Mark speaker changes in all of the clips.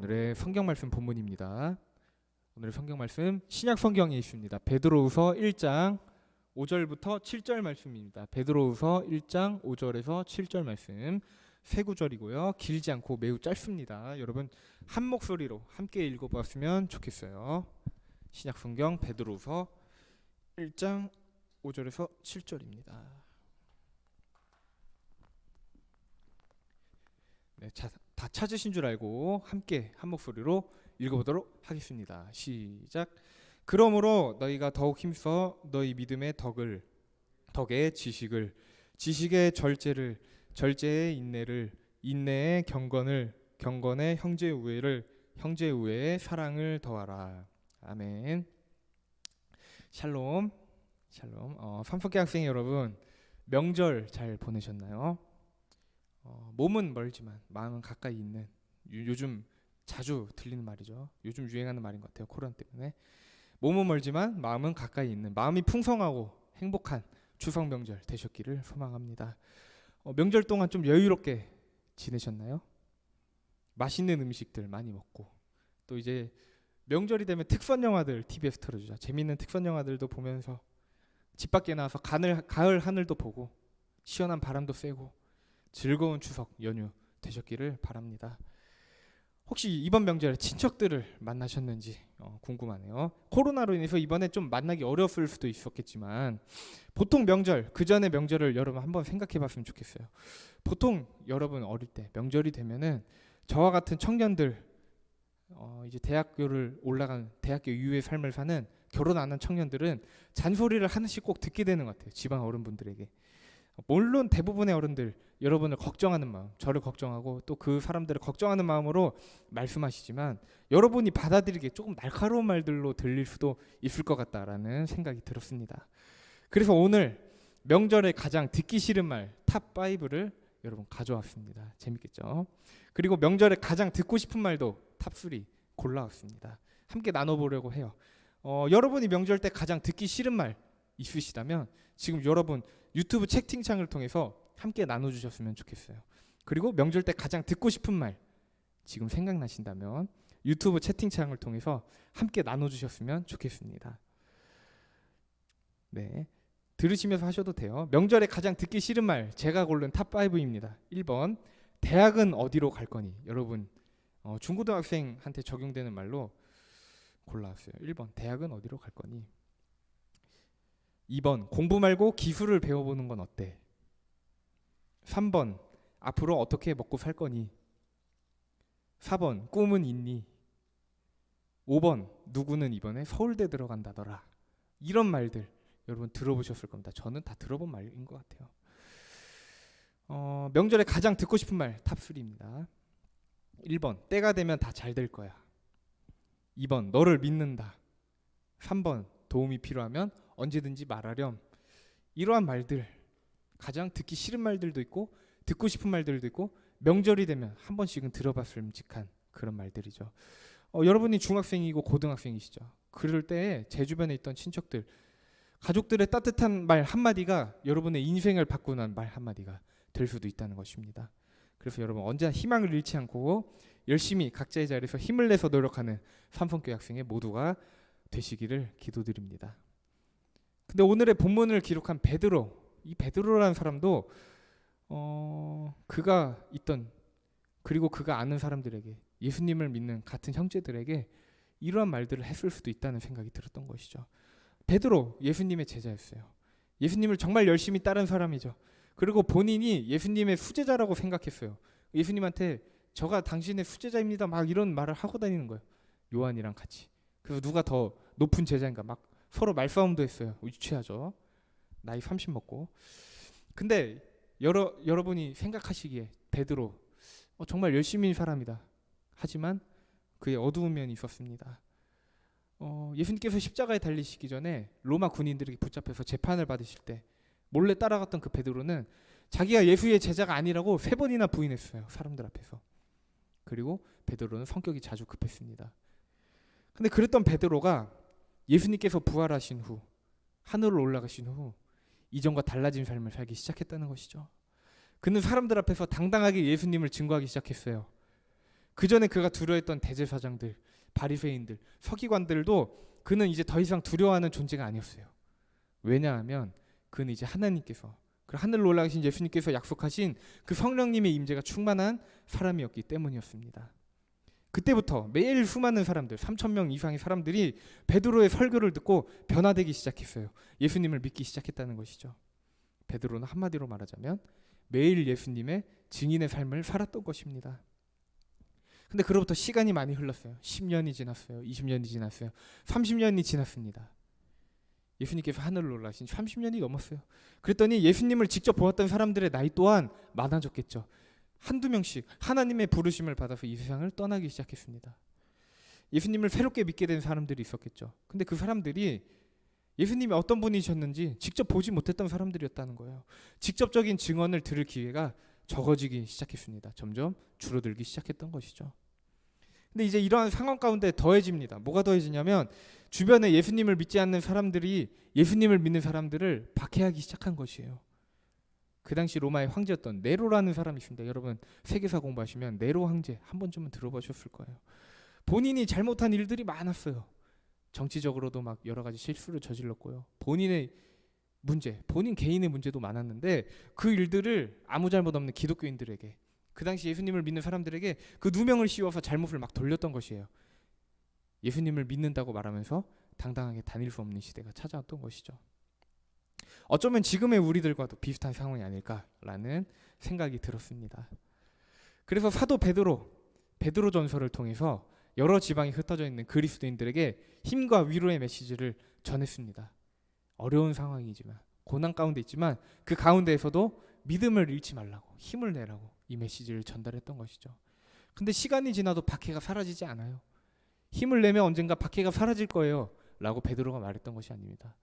Speaker 1: 오늘의 성경 말씀 본문입니다. 오늘의 성경 말씀 신약 성경에 있습니다. 베드로후서 1장 5절부터 7절 말씀입니다. 베드로후서 1장 5절에서 7절 말씀 세 구절이고요. 길지 않고 매우 짧습니다. 여러분 한 목소리로 함께 읽어봤으면 좋겠어요. 신약 성경 베드로후서 1장 5절에서 7절입니다. 네, 다 찾으신 줄 알고 함께 한 목소리로 읽어보도록 하겠습니다. 시작. 그러므로 너희가 더욱 힘써 너희 믿음의 덕의 지식을, 지식의 절제를, 절제의 인내를, 인내의 경건의 형제 우애를, 형제 우애의 사랑을 더하라. 아멘. 샬롬. 삼석계 학생 여러분, 명절 잘 보내셨나요? 몸은 멀지만 마음은 가까이 있는, 요즘 자주 들리는 말이죠. 요즘 유행하는 말인 것 같아요. 코로나 때문에. 몸은 멀지만 마음은 가까이 있는, 마음이 풍성하고 행복한 추석 명절 되셨기를 소망합니다. 명절 동안 좀 여유롭게 지내셨나요? 맛있는 음식들 많이 먹고, 또 이제 명절이 되면 특선 영화들 TV에서 틀어주죠. 재밌는 특선 영화들도 보면서 집 밖에 나와서 가을 하늘도 보고 시원한 바람도 쐬고 즐거운 추석 연휴 되셨기를 바랍니다. 혹시 이번 명절에 친척들을 만나셨는지 궁금하네요. 코로나로 인해서 이번에 좀 만나기 어려웠을 수도 있었겠지만, 보통 명절, 그 전에 명절을 여러분 한번 생각해 봤으면 좋겠어요. 보통 여러분 어릴 때 명절이 되면은 저와 같은 청년들, 이제 대학교를 올라간, 대학교 이후의 삶을 사는, 결혼 안 한 청년들은 잔소리를 하나씩 꼭 듣게 되는 것 같아요. 집안 어른분들에게. 물론 대부분의 어른들 여러분을 걱정하는 마음, 저를 걱정하고 또 그 사람들을 걱정하는 마음으로 말씀하시지만, 여러분이 받아들이기에 조금 날카로운 말들로 들릴 수도 있을 것 같다라는 생각이 들었습니다. 그래서 오늘 명절에 가장 듣기 싫은 말 탑 5를 여러분 가져왔습니다. 재밌겠죠? 그리고 명절에 가장 듣고 싶은 말도 탑 3 골라왔습니다. 함께 나눠보려고 해요. 여러분이 명절 때 가장 듣기 싫은 말 있으시다면 지금 여러분 유튜브 채팅창을 통해서 함께 나눠주셨으면 좋겠어요. 그리고 명절 때 가장 듣고 싶은 말 지금 생각나신다면 유튜브 채팅창을 통해서 함께 나눠주셨으면 좋겠습니다. 네, 들으시면서 하셔도 돼요. 명절에 가장 듣기 싫은 말 제가 고른 탑 5입니다. 1번, 대학은 어디로 갈 거니? 여러분 중고등학생한테 적용되는 말로 골라왔어요. 1번, 대학은 어디로 갈 거니? 2번, 공부 말고 기술을 배워보는 건 어때? 3번, 앞으로 어떻게 먹고 살 거니? 4번, 꿈은 있니? 5번, 누구는 이번에 서울대 들어간다더라. 이런 말들 여러분 들어보셨을 겁니다. 저는 다 들어본 말인 것 같아요. 명절에 가장 듣고 싶은 말 탑 3입니다. 1번, 때가 되면 다 잘 될 거야. 2번, 너를 믿는다. 3번, 도움이 필요하면 언제든지 말하렴. 이러한 말들, 가장 듣기 싫은 말들도 있고 듣고 싶은 말들도 있고, 명절이 되면 한 번씩은 들어봤음직한 그런 말들이죠. 여러분이 중학생이고 고등학생이시죠. 그럴 때 제 주변에 있던 친척들, 가족들의 따뜻한 말 한마디가 여러분의 인생을 바꾸는 말 한마디가 될 수도 있다는 것입니다. 그래서 여러분 언제나 희망을 잃지 않고 열심히 각자의 자리에서 힘을 내서 노력하는 삼성교회 학생의 모두가 되시기를 기도드립니다. 근데 오늘의 본문을 기록한 베드로, 이 베드로라는 사람도 그가 있던, 그리고 그가 아는 사람들에게, 예수님을 믿는 같은 형제들에게 이러한 말들을 했을 수도 있다는 생각이 들었던 것이죠. 베드로 예수님의 제자였어요. 예수님을 정말 열심히 따른 사람이죠. 그리고 본인이 예수님의 수제자라고 생각했어요. 예수님한테 저가 당신의 수제자입니다 막 이런 말을 하고 다니는 거예요. 요한이랑 같이. 그래서 누가 더 높은 제자인가 막 서로 말싸움도 했어요. 유치하죠. 나이 30 먹고. 근데 여러분이 생각하시기에 베드로 정말 열심히 사람이다. 하지만 그의 어두운 면이 있었습니다. 예수님께서 십자가에 달리시기 전에 로마 군인들에게 붙잡혀서 재판을 받으실 때 몰래 따라갔던 그 베드로는 자기가 예수의 제자가 아니라고 3번이나 부인했어요. 사람들 앞에서. 그리고 베드로는 성격이 자주 급했습니다. 근데 그랬던 베드로가 예수님께서 부활하신 후, 하늘로 올라가신 후 이전과 달라진 삶을 살기 시작했다는 것이죠. 그는 사람들 앞에서 당당하게 예수님을 증거하기 시작했어요. 그 전에 그가 두려워했던 대제사장들, 바리새인들, 서기관들도 그는 이제 더 이상 두려워하는 존재가 아니었어요. 왜냐하면 그는 이제 하나님께서, 그 하늘로 올라가신 예수님께서 약속하신 그 성령님의 임재가 충만한 사람이었기 때문이었습니다. 그때부터 매일 수많은 사람들, 3,000명 이상의 사람들이 베드로의 설교를 듣고 변화되기 시작했어요. 예수님을 믿기 시작했다는 것이죠. 베드로는 한마디로 말하자면 매일 예수님의 증인의 삶을 살았던 것입니다. 근데 그로부터 시간이 많이 흘렀어요. 10년이 지났어요. 20년이 지났어요. 30년이 지났습니다. 예수님께서 하늘로 올라가신 30년이 넘었어요. 그랬더니 예수님을 직접 보았던 사람들의 나이 또한 많아졌겠죠. 한두 명씩 하나님의 부르심을 받아서 이 세상을 떠나기 시작했습니다. 예수님을 새롭게 믿게 된 사람들이 있었겠죠. 근데 그 사람들이 예수님이 어떤 분이셨는지 직접 보지 못했던 사람들이었다는 거예요. 직접적인 증언을 들을 기회가 적어지기 시작했습니다. 점점 줄어들기 시작했던 것이죠. 근데 이제 이러한 상황 가운데 더해집니다. 뭐가 더해지냐면 주변에 예수님을 믿지 않는 사람들이 예수님을 믿는 사람들을 박해하기 시작한 것이에요. 그 당시 로마의 황제였던 네로라는 사람이 있습니다. 여러분 세계사 공부하시면 네로 황제 한 번쯤은 들어보셨을 거예요. 본인이 잘못한 일들이 많았어요. 정치적으로도 막 여러 가지 실수를 저질렀고요. 본인의 문제, 본인 개인의 문제도 많았는데 그 일들을 아무 잘못 없는 기독교인들에게, 그 당시 예수님을 믿는 사람들에게 그 누명을 씌워서 잘못을 막 돌렸던 것이에요. 예수님을 믿는다고 말하면서 당당하게 다닐 수 없는 시대가 찾아왔던 것이죠. 어쩌면 지금의 우리들과도 비슷한 상황이 아닐까라는 생각이 들었습니다. 그래서 사도 베드로전서를 통해서 여러 지방에 흩어져 있는 그리스도인들에게 힘과 위로의 메시지를 전했습니다. 어려운 상황이지만, 고난 가운데 있지만 그 가운데에서도 믿음을 잃지 말라고, 힘을 내라고 이 메시지를 전달했던 것이죠. 근데 시간이 지나도 박해가 사라지지 않아요. 힘을 내면 언젠가 박해가 사라질 거예요 라고 베드로가 말했던 것이 아닙니다.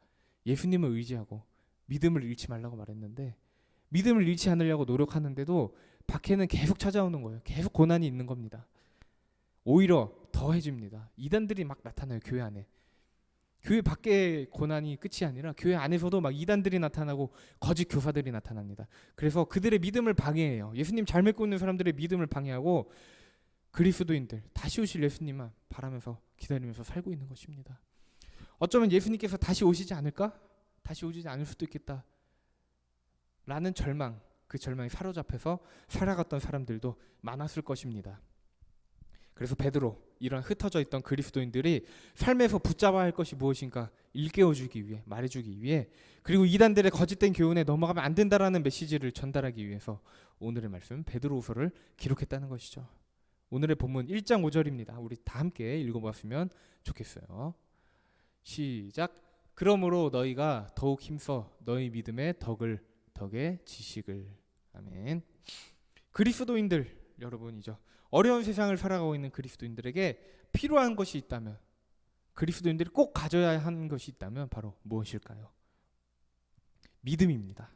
Speaker 1: 예수님을 의지하고 믿음을 잃지 말라고 말했는데, 믿음을 잃지 않으려고 노력하는데도 박해는 계속 찾아오는 거예요. 계속 고난이 있는 겁니다. 오히려 더해집니다. 이단들이 막 나타나요. 교회 안에. 교회 밖의 고난이 끝이 아니라 교회 안에서도 막 이단들이 나타나고 거짓 교사들이 나타납니다. 그래서 그들의 믿음을 방해해요. 예수님 잘 믿고 있는 사람들의 믿음을 방해하고 그리스도인들, 다시 오실 예수님만 바라면서 기다리면서 살고 있는 것입니다. 어쩌면 예수님께서 다시 오시지 않을까? 다시 오지 않을 수도 있겠다 라는 절망, 그 절망에 사로잡혀서 살아갔던 사람들도 많았을 것입니다. 그래서 베드로, 이런 흩어져 있던 그리스도인들이 삶에서 붙잡아야 할 것이 무엇인가 일깨워주기 위해, 말해주기 위해, 그리고 이단들의 거짓된 교훈에 넘어가면 안 된다라는 메시지를 전달하기 위해서 오늘의 말씀 베드로후서를 기록했다는 것이죠. 오늘의 본문 1장 5절입니다. 우리 다 함께 읽어보았으면 좋겠어요. 시작. 그러므로 너희가 더욱 힘써 너희 믿음의 덕에 지식을. 아멘. 그리스도인들 여러분이죠. 어려운 세상을 살아가고 있는 그리스도인들에게 필요한 것이 있다면, 그리스도인들이 꼭 가져야 하는 것이 있다면 바로 무엇일까요? 믿음입니다.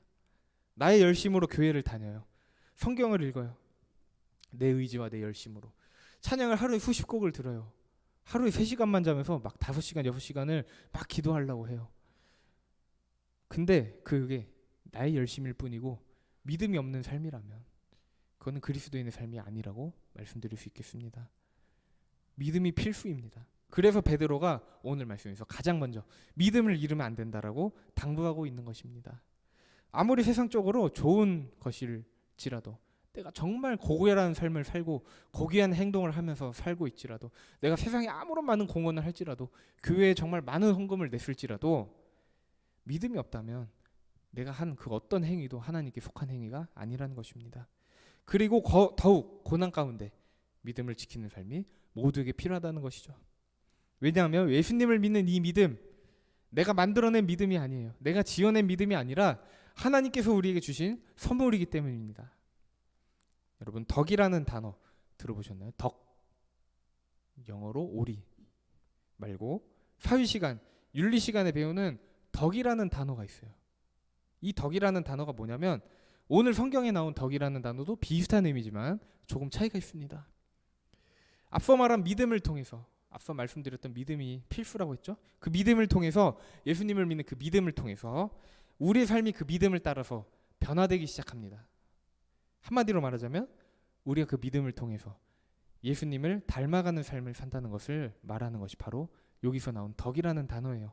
Speaker 1: 나의 열심으로 교회를 다녀요. 성경을 읽어요. 내 의지와 내 열심으로. 찬양을 하루에 수십 곡을 들어요. 하루에 3시간만 자면서 막 5시간, 6시간을 막 기도하려고 해요. 근데 그게 나의 열심일 뿐이고 믿음이 없는 삶이라면 그거는 그리스도인의 삶이 아니라고 말씀드릴 수 있겠습니다. 믿음이 필수입니다. 그래서 베드로가 오늘 말씀에서 가장 먼저 믿음을 잃으면 안 된다라고 당부하고 있는 것입니다. 아무리 세상적으로 좋은 것일지라도, 내가 정말 고귀한 삶을 살고 고귀한 행동을 하면서 살고 있지라도, 내가 세상에 아무런 많은 공헌을 할지라도, 교회에 정말 많은 헌금을 냈을지라도 믿음이 없다면 내가 한 그 어떤 행위도 하나님께 속한 행위가 아니라는 것입니다. 그리고 더욱 고난 가운데 믿음을 지키는 삶이 모두에게 필요하다는 것이죠. 왜냐하면 예수님을 믿는 이 믿음, 내가 만들어낸 믿음이 아니에요. 내가 지어낸 믿음이 아니라 하나님께서 우리에게 주신 선물이기 때문입니다. 여러분 덕이라는 단어 들어보셨나요? 덕, 영어로 오리 말고 사회시간, 윤리시간에 배우는 덕이라는 단어가 있어요. 이 덕이라는 단어가 뭐냐면 오늘 성경에 나온 덕이라는 단어도 비슷한 의미지만 조금 차이가 있습니다. 앞서 말한 믿음을 통해서, 앞서 말씀드렸던 믿음이 필수라고 했죠. 그 믿음을 통해서, 예수님을 믿는 그 믿음을 통해서 우리의 삶이 그 믿음을 따라서 변화되기 시작합니다. 한마디로 말하자면 우리가 그 믿음을 통해서 예수님을 닮아가는 삶을 산다는 것을 말하는 것이 바로 여기서 나온 덕이라는 단어예요.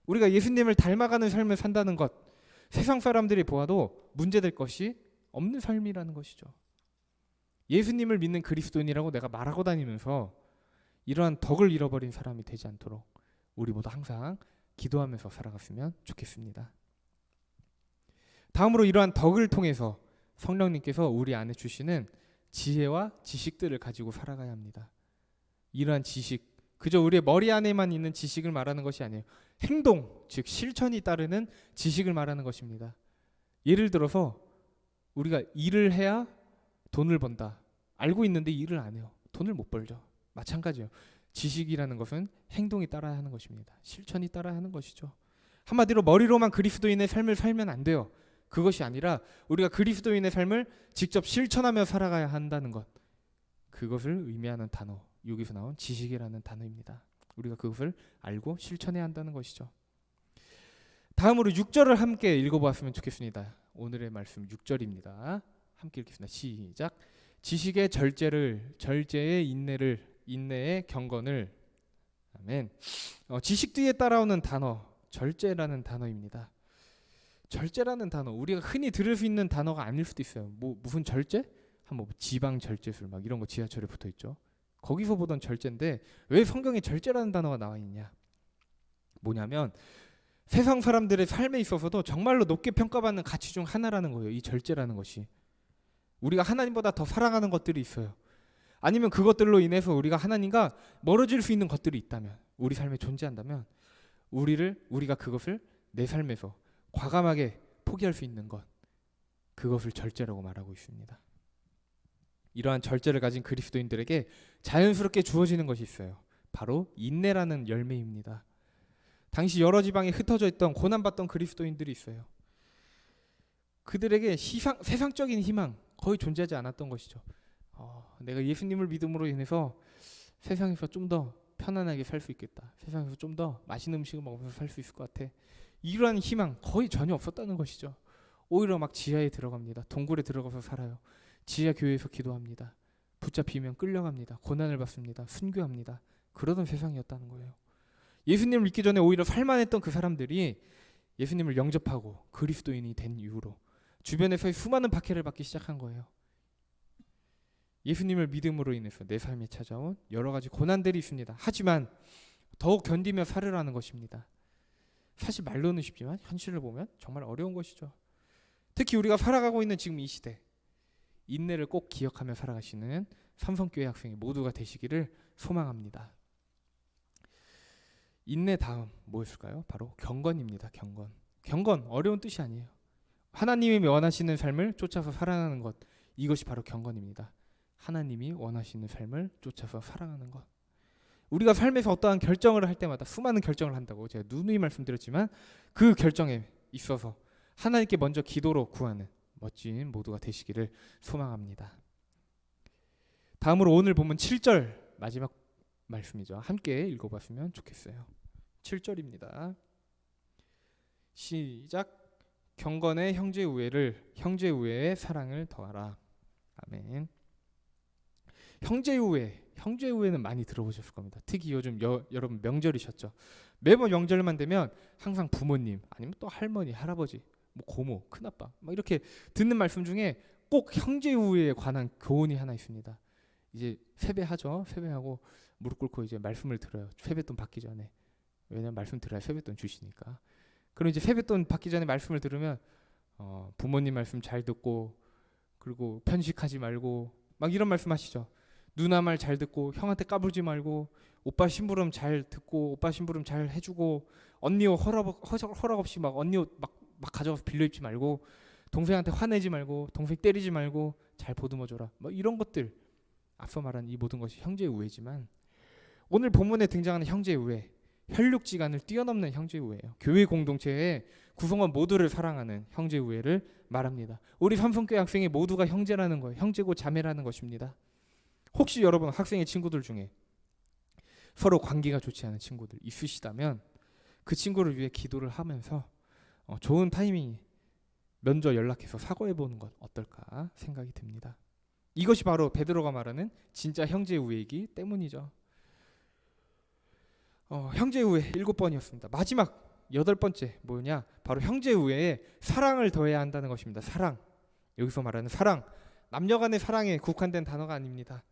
Speaker 1: 우리가 예수님을 닮아가는 삶을 산다는 것, 세상 사람들이 보아도 문제될 것이 없는 삶이라는 것이죠. 예수님을 믿는 그리스도인이라고 내가 말하고 다니면서 이러한 덕을 잃어버린 사람이 되지 않도록 우리 모두 항상 기도하면서 살아갔으면 좋겠습니다. 다음으로 이러한 덕을 통해서 성령님께서 우리 안에 주시는 지혜와 지식들을 가지고 살아가야 합니다. 이러한 지식, 그저 우리의 머리 안에만 있는 지식을 말하는 것이 아니에요. 행동, 즉 실천이 따르는 지식을 말하는 것입니다. 예를 들어서 우리가 일을 해야 돈을 번다. 알고 있는데 일을 안 해요. 돈을 못 벌죠. 마찬가지예요. 지식이라는 것은 행동이 따라야 하는 것입니다. 실천이 따라야 하는 것이죠. 한마디로 머리로만 그리스도인의 삶을 살면 안 돼요. 그것이 아니라 우리가 그리스도인의 삶을 직접 실천하며 살아가야 한다는 것, 그것을 의미하는 단어, 여기서 나온 지식이라는 단어입니다. 우리가 그것을 알고 실천해야 한다는 것이죠. 다음으로 6절을 함께 읽어보았으면 좋겠습니다. 오늘의 말씀 6절입니다. 함께 읽겠습니다. 시작. 지식의 절제의 인내의 경건을. 아멘. 지식 뒤에 따라오는 단어 절제라는 단어입니다. 절제라는 단어, 우리가 흔히 들을 수 있는 단어가 아닐 수도 있어요. 무슨 절제? 뭐 지방 절제술 막 이런 거 지하철에 붙어 있죠. 거기서 보던 절제인데 왜 성경에 절제라는 단어가 나와 있냐? 뭐냐면 세상 사람들의 삶에 있어서도 정말로 높게 평가받는 가치 중 하나라는 거예요. 이 절제라는 것이. 우리가 하나님보다 더 사랑하는 것들이 있어요. 아니면 그것들로 인해서 우리가 하나님과 멀어질 수 있는 것들이 있다면, 우리 삶에 존재한다면 우리가 그것을 내 삶에서 과감하게 포기할 수 있는 것, 그것을 절제라고 말하고 있습니다. 이러한 절제를 가진 그리스도인들에게 자연스럽게 주어지는 것이 있어요. 바로 인내라는 열매입니다. 당시 여러 지방에 흩어져 있던 고난받던 그리스도인들이 있어요. 그들에게 세상적인 희망 거의 존재하지 않았던 것이죠. 내가 예수님을 믿음으로 인해서 세상에서 좀 더 편안하게 살 수 있겠다. 세상에서 좀 더 맛있는 음식을 먹으면서 살 수 있을 것 같아. 이러한 희망 거의 전혀 없었다는 것이죠. 오히려 막 지하에 들어갑니다. 동굴에 들어가서 살아요. 지하 교회에서 기도합니다. 붙잡히면 끌려갑니다. 고난을 받습니다. 순교합니다. 그러던 세상이었다는 거예요. 예수님을 믿기 전에 오히려 살만했던 그 사람들이 예수님을 영접하고 그리스도인이 된 이후로 주변에서의 수많은 박해를 받기 시작한 거예요. 예수님을 믿음으로 인해서 내 삶에 찾아온 여러 가지 고난들이 있습니다. 하지만 더욱 견디며 살으라는 것입니다. 사실 말로는 쉽지만 현실을 보면 정말 어려운 것이죠. 특히 우리가 살아가고 있는 지금 이 시대, 인내를 꼭 기억하며 살아가시는 삼성교회 학생이 모두가 되시기를 소망합니다. 인내 다음 뭐였을까요? 바로 경건입니다. 경건 어려운 뜻이 아니에요. 하나님이 원하시는 삶을 쫓아서 살아가는 것, 이것이 바로 경건입니다. 하나님이 원하시는 삶을 쫓아서 살아가는 것. 우리가 삶에서 어떠한 결정을 할 때마다 수많은 결정을 한다고 제가 누누이 말씀드렸지만 그 결정에 있어서 하나님께 먼저 기도로 구하는 멋진 모두가 되시기를 소망합니다. 다음으로 오늘 본문 7절 마지막 말씀이죠. 함께 읽어봤으면 좋겠어요. 7절입니다. 시작. 경건의 형제 우애에 사랑을 더하라. 아멘. 형제 우애는 많이 들어보셨을 겁니다. 특히 요즘 여러분 명절이셨죠. 매번 명절만 되면 항상 부모님 아니면 또 할머니, 할아버지, 뭐 고모, 큰아빠 막 이렇게 듣는 말씀 중에 꼭 형제 우애에 관한 교훈이 하나 있습니다. 이제 세배하죠. 세배하고 무릎 꿇고 이제 말씀을 들어요. 세뱃돈 받기 전에. 왜냐면 말씀 들어야 세뱃돈 주시니까. 그럼 이제 세뱃돈 받기 전에 말씀을 들으면 부모님 말씀 잘 듣고, 그리고 편식하지 말고 막 이런 말씀하시죠. 누나 말 잘 듣고, 형한테 까불지 말고, 오빠 심부름 잘 듣고, 오빠 심부름 잘 해주고, 언니 옷 허락 없이 막 언니 옷 막 가져가서 빌려 입지 말고, 동생한테 화내지 말고, 동생 때리지 말고 잘 보듬어줘라. 뭐 이런 것들, 앞서 말한 이 모든 것이 형제의 우애지만 오늘 본문에 등장하는 형제의 우애, 혈육지간을 뛰어넘는 형제의 우애예요. 교회 공동체의 구성원 모두를 사랑하는 형제의 우애를 말합니다. 우리 삼성교회 학생이 모두가 형제라는 거예요. 형제고 자매라는 것입니다. 혹시 여러분 학생의 친구들 중에 서로 관계가 좋지 않은 친구들 있으시다면 그 친구를 위해 기도를 하면서 좋은 타이밍에 먼저 연락해서 사과해보는 것 어떨까 생각이 듭니다. 이것이 바로 베드로가 말하는 진짜 형제 우애이기 때문이죠. 형제 우애 7번이었습니다. 마지막 8번째 뭐냐? 바로 형제 우애에 사랑을 더해야 한다는 것입니다. 사랑. 여기서 말하는 사랑, 남녀 간의 사랑에 국한된 단어가 아닙니다.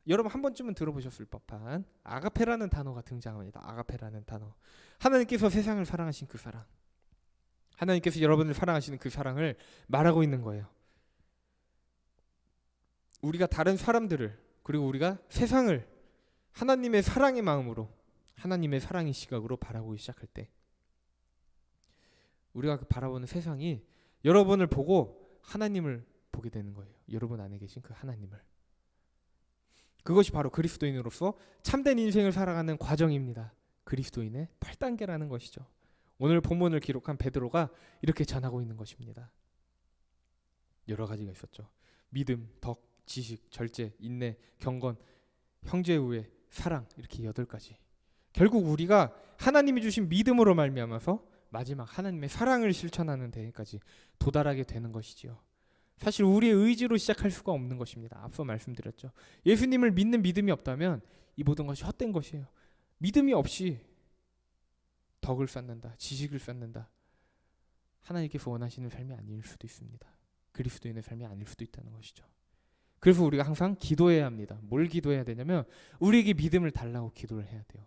Speaker 1: 여러분 한 번쯤은 들어보셨을 법한 아가페라는 단어가 등장합니다. 아가페라는 단어. 하나님께서 세상을 사랑하신 그 사랑, 하나님께서 여러분을 사랑하시는 그 사랑을 말하고 있는 거예요. 우리가 다른 사람들을, 그리고 우리가 세상을 하나님의 사랑의 마음으로, 하나님의 사랑의 시각으로 바라보기 시작할 때, 우리가 바라보는 세상이 여러분을 보고 하나님을 보게 되는 거예요. 여러분 안에 계신 그 하나님을. 그것이 바로 그리스도인으로서 참된 인생을 살아가는 과정입니다. 그리스도인의 8단계라는 것이죠. 오늘 본문을 기록한 베드로가 이렇게 전하고 있는 것입니다. 여러 가지가 있었죠. 믿음, 덕, 지식, 절제, 인내, 경건, 형제 우애, 사랑, 이렇게 8가지. 결국 우리가 하나님이 주신 믿음으로 말미암아서 마지막 하나님의 사랑을 실천하는 데까지 도달하게 되는 것이지요. 사실 우리의 의지로 시작할 수가 없는 것입니다. 앞서 말씀드렸죠. 예수님을 믿는 믿음이 없다면 이 모든 것이 헛된 것이에요. 믿음이 없이 덕을 쌓는다, 지식을 쌓는다, 하나님께서 원하시는 삶이 아닐 수도 있습니다. 그리스도인의 삶이 아닐 수도 있다는 것이죠. 그래서 우리가 항상 기도해야 합니다. 뭘 기도해야 되냐면 우리에게 믿음을 달라고 기도를 해야 돼요.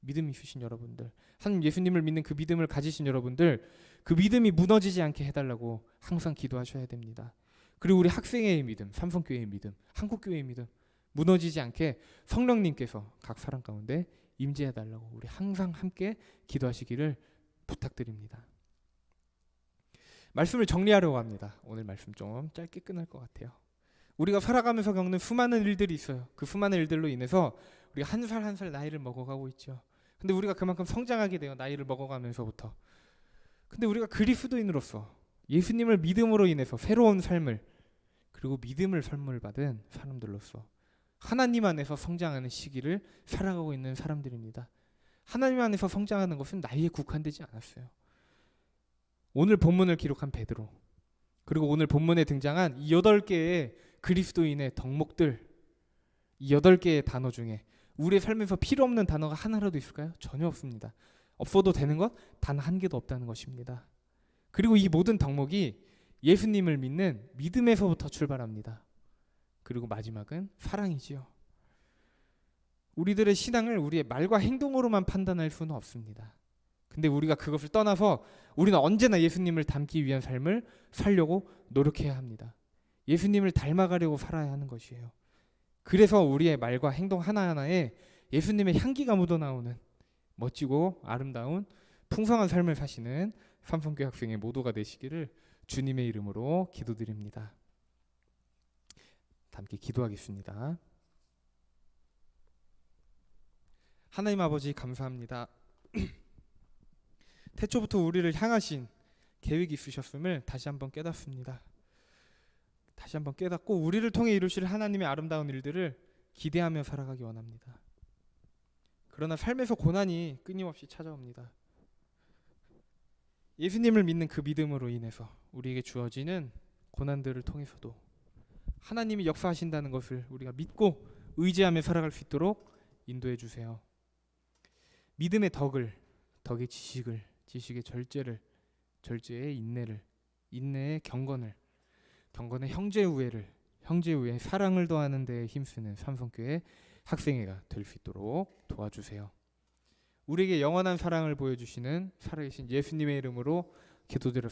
Speaker 1: 믿음 있으신 여러분들, 하나님 예수님을 믿는 그 믿음을 가지신 여러분들, 그 믿음이 무너지지 않게 해달라고 항상 기도하셔야 됩니다. 그리고 우리 학생회의 믿음, 삼성교회의 믿음, 한국교회의 믿음 무너지지 않게 성령님께서 각 사람 가운데 임재해달라고 우리 항상 함께 기도하시기를 부탁드립니다. 말씀을 정리하려고 합니다. 오늘 말씀 좀 짧게 끝날 것 같아요. 우리가 살아가면서 겪는 수많은 일들이 있어요. 그 수많은 일들로 인해서 우리가 한 살 한 살 나이를 먹어가고 있죠. 근데 우리가 그만큼 성장하게 돼요. 나이를 먹어가면서부터. 근데 우리가 그리스도인으로서 예수님을 믿음으로 인해서 새로운 삶을, 그리고 믿음을 선물 받은 사람들로서 하나님 안에서 성장하는 시기를 살아가고 있는 사람들입니다. 하나님 안에서 성장하는 것은 나이에 국한되지 않았어요. 오늘 본문을 기록한 베드로, 그리고 오늘 본문에 등장한 이 8개의 그리스도인의 덕목들, 이 8개의 단어 중에 우리의 삶에서 필요 없는 단어가 하나라도 있을까요? 전혀 없습니다. 없어도 되는 것 단 한 개도 없다는 것입니다. 그리고 이 모든 덕목이 예수님을 믿는 믿음에서부터 출발합니다. 그리고 마지막은 사랑이지요. 우리들의 신앙을 우리의 말과 행동으로만 판단할 수는 없습니다. 근데 우리가 그것을 떠나서 우리는 언제나 예수님을 닮기 위한 삶을 살려고 노력해야 합니다. 예수님을 닮아가려고 살아야 하는 것이에요. 그래서 우리의 말과 행동 하나하나에 예수님의 향기가 묻어나오는 멋지고 아름다운 풍성한 삶을 사시는 삼성교회 학생의 모두가 되시기를 주님의 이름으로 기도드립니다. 함께 기도하겠습니다. 하나님 아버지 감사합니다. 태초부터 우리를 향하신 계획이 있으셨음을 다시 한번 깨닫습니다. 다시 한번 깨닫고 우리를 통해 이루실 하나님의 아름다운 일들을 기대하며 살아가기 원합니다. 그러나 삶에서 고난이 끊임없이 찾아옵니다. 예수님을 믿는 그 믿음으로 인해서 우리에게 주어지는 고난들을 통해서도 하나님이 역사하신다는 것을 우리가 믿고 의지하며 살아갈 수 있도록 인도해 주세요. 믿음의 덕을, 덕의 지식을, 지식의 절제를, 절제의 인내를, 인내의 경건을, 경건의 형제 우애를, 형제 우애의 사랑을 더하는 데에 힘쓰는 삼성교회 학생회가 될 수 있도록 도와주세요. 우리에게 영원한 사랑을 보여주시는 살아계신 예수님의 이름으로 기도드렸습니다.